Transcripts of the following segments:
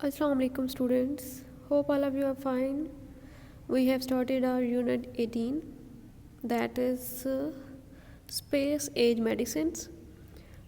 Assalamu alaikum students. Hope all of you are fine. We have started our unit 18, that is space age medicines.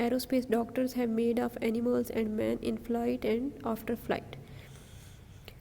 aerospace doctors have made of animals and man in flight and after flight.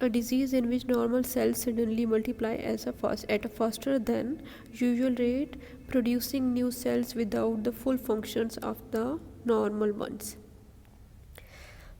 a disease in which normal cells suddenly multiply at a faster than usual rate, producing new cells without the full functions of the normal ones.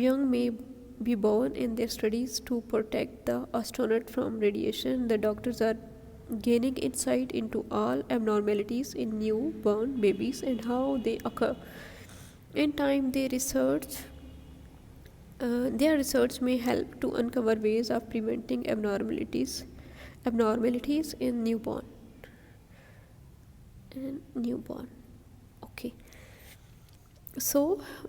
young may be born. In their studies to protect the astronaut from radiation, the doctors are gaining insight into all abnormalities in newborn babies and how they occur. In time, their research may help to uncover ways of preventing abnormalities in newborn. Okay. So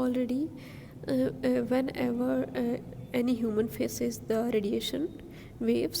already whenever any human faces the radiation waves,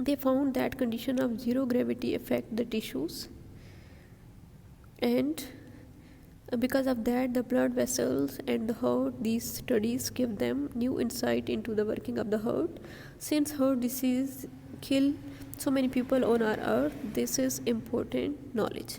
They found that condition of zero gravity affect the tissues, and because of that the blood vessels and the heart. These studies give them new insight into the working of the heart. Since heart disease kill so many people on our earth, this is important knowledge.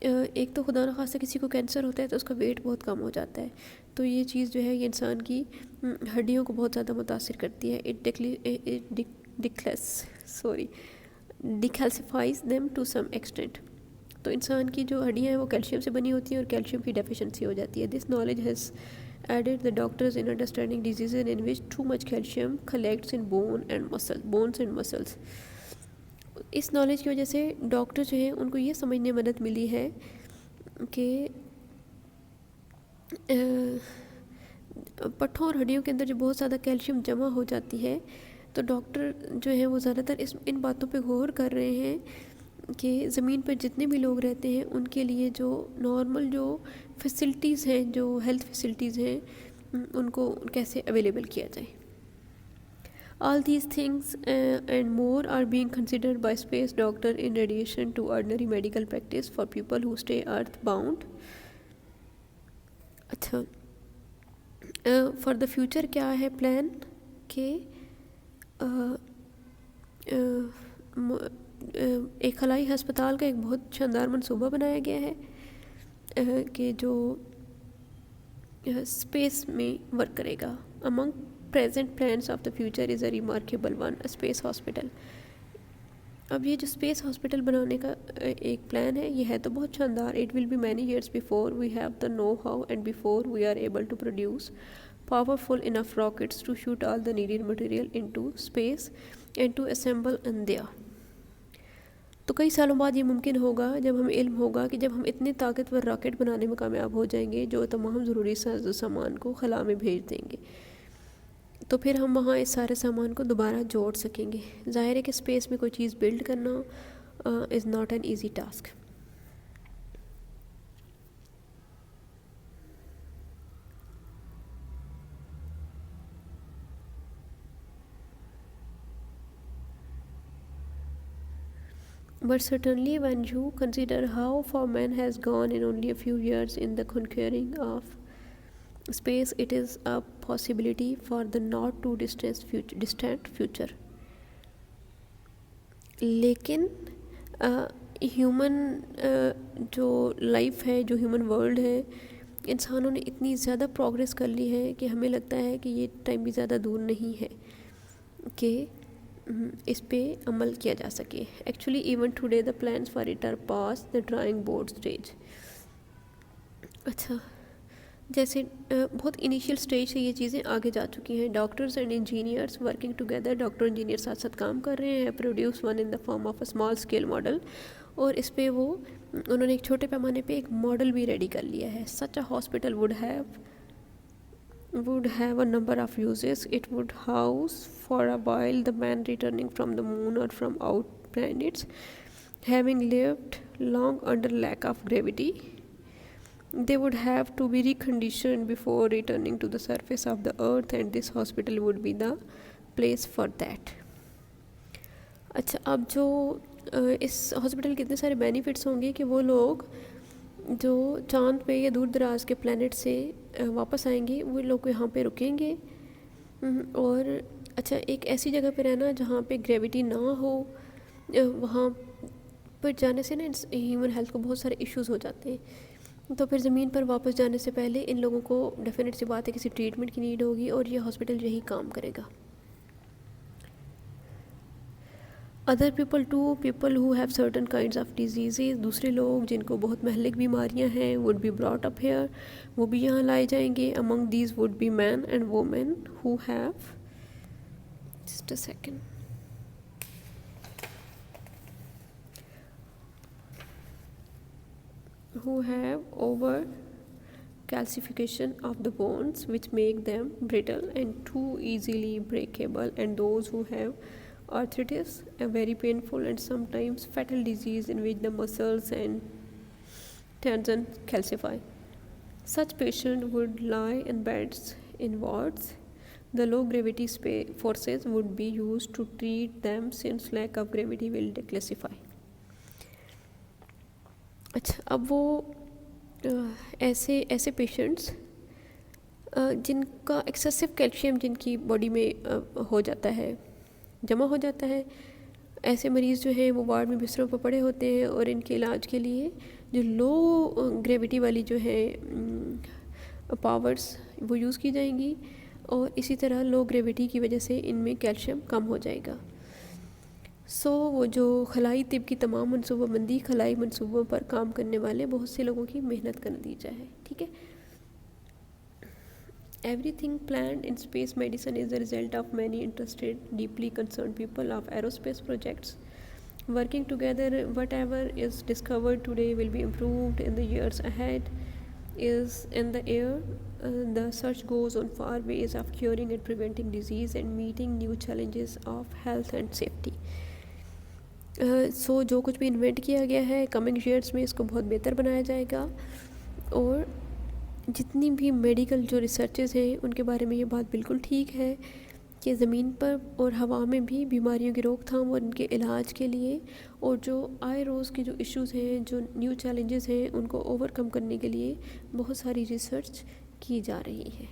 ایک تو خدا نخواستہ کسی کو cancer ہوتا ہے تو اس کا ویٹ بہت کم ہو جاتا ہے، تو یہ چیز جو ہے یہ انسان کی ہڈیوں کو بہت زیادہ متاثر کرتی ہے. ڈیکیلسیفائز دیم ٹو سم ایکسٹینٹ. تو انسان کی جو ہڈیاں ہیں وہ کیلشیم سے بنی ہوتی ہیں اور کیلشیم کی ڈیفیشنسی ہو جاتی ہے. This knowledge has aided the doctors in understanding diseases in which too much calcium collects in bones and muscles. اس نالج کی وجہ سے ڈاکٹر جو ہیں ان کو یہ سمجھنے میں مدد ملی ہے کہ پٹھوں اور ہڈیوں کے اندر جو بہت زیادہ کیلشیم جمع ہو جاتی ہے، تو ڈاکٹر جو ہیں وہ زیادہ تر ان باتوں پہ غور کر رہے ہیں کہ زمین پر جتنے بھی لوگ رہتے ہیں ان کے لیے جو نارمل جو فیسلٹیز ہیں، جو ہیلتھ فیسلٹیز ہیں، ان کو کیسے اویلیبل کیا جائے. All these things and more are being considered by space doctor in addition to ordinary medical practice for people who stay earth bound. اچھا for the future کیا ہے پلان کہ ایک خلائی ہسپتال کا ایک بہت شاندار منصوبہ بنایا گیا ہے کہ جو اسپیس میں ورک کرے گا. among present plans of the future is a remarkable one, a space hospital. اب یہ جو اسپیس ہاسپٹل بنانے کا ایک پلان ہے یہ ہے تو بہت شاندار. it will be many years before we have the know-how and before we are able to produce powerful enough rockets to shoot all the needed material into space and to assemble in there. تو کئی سالوں بعد یہ ممکن ہوگا جب ہمیں علم ہوگا کہ جب ہم اتنے طاقتور راکٹ بنانے میں کامیاب ہو جائیں گے جو تمام ضروری ساز و سامان کو خلا میں بھیج دیں گے، تو پھر ہم وہاں اس سارے سامان کو دوبارہ جوڑ سکیں گے. ظاہر ہے کہ اسپیس میں کوئی چیز بلڈ کرنا is not an easy task. But certainly when you consider how far man has gone in only a few years in the conquering of space, it is a possibility for the not too distant future. لیکن human جو life ہے، جو human world ہے، انسانوں نے اتنی زیادہ progress کر لی ہے کہ ہمیں لگتا ہے کہ یہ ٹائم بھی زیادہ دور نہیں ہے کہ اس پہ عمل کیا جا سکے. Actually even today the plans for it are past the drawing board stage. اچھا جیسے بہت انیشیل اسٹیج سے یہ چیزیں آگے جا چکی ہیں. Doctors and engineers working together, doctor engineer ساتھ ساتھ کام کر رہے ہیں. Produce one in the form of a small scale model, اور اس پہ انہوں نے ایک چھوٹے پیمانے پہ ایک ماڈل بھی ریڈی کر لیا ہے. Such a hospital would have a number of uses. It would house for a while the man returning from the moon or from out planets, having lived long under lack of gravity. They would have to be reconditioned before returning to the surface of the earth, and this hospital would be the place for that. اچھا اب جو اس hospital کے اتنے سارے benefits ہوں گے کہ وہ لوگ جو چاند پہ یا دور دراز کے پلانٹ سے واپس آئیں گے وہ لوگ یہاں پہ رکیں گے. اور اچھا ایک ایسی جگہ پہ رہنا جہاں پہ گریوٹی نہ ہو، وہاں پر جانے سے نا ہیومن ہیلتھ کو بہت سارے ایشوز ہو جاتے ہیں. تو پھر زمین پر واپس جانے سے پہلے ان لوگوں کو ڈیفینیٹ سی بات ہے کسی ٹریٹمنٹ کی نیڈ ہوگی، اور یہ ہاسپٹل یہی کام کرے گا. Other people too, people who have certain kinds of diseases, دوسرے لوگ جن کو بہت مہلک بیماریاں ہیں، would be brought up here, وہ بھی یہاں لائے جائیں گے. Among these would be men and women who have just a second who have over calcification of the bones which make them brittle and too easily breakable, and those who have arthritis, a very painful and sometimes fatal disease in which the muscles and tendons calcify. Such patients would lie in beds in wards. The low gravity forces would be used to treat them since lack of gravity will decalcify. اچھا اب وہ ایسے patients جن کا excessive calcium جن کی body میں ہو جاتا ہے، جمع ہو جاتا ہے، ایسے مریض جو ہیں وہ وارڈ میں بستروں پر پڑے ہوتے ہیں، اور ان کے علاج کے لیے جو لو گریویٹی والی جو ہے پاورز وہ یوز کی جائیں گی، اور اسی طرح لو گریویٹی کی وجہ سے ان میں کیلشیم کم ہو جائے گا. وہ جو خلائی طب کی تمام منصوبہ بندی خلائی منصوبوں پر کام کرنے والے بہت سے لوگوں کی محنت کا نتیجہ ہے. ٹھیک ہے. Everything planned in space medicine is the result of many interested, deeply concerned people of aerospace projects working together. Whatever is discovered today will be improved in the years ahead. Is in the air. The search goes on for ways of curing and preventing disease and meeting new challenges of health and safety. جو کچھ بھی invent کیا گیا ہے coming years میں اس کو بہت بہتر بنایا جائے گا، اور جتنی بھی میڈیکل جو ریسرچز ہیں ان کے بارے میں یہ بات بالکل ٹھیک ہے کہ زمین پر اور ہوا میں بھی بیماریوں کی روک تھام اور ان کے علاج کے لیے، اور جو آئے روز کے جو ایشوز ہیں، جو نیو چیلنجز ہیں، ان کو اوور کم کرنے کے لیے بہت ساری ریسرچ کی جا رہی ہے.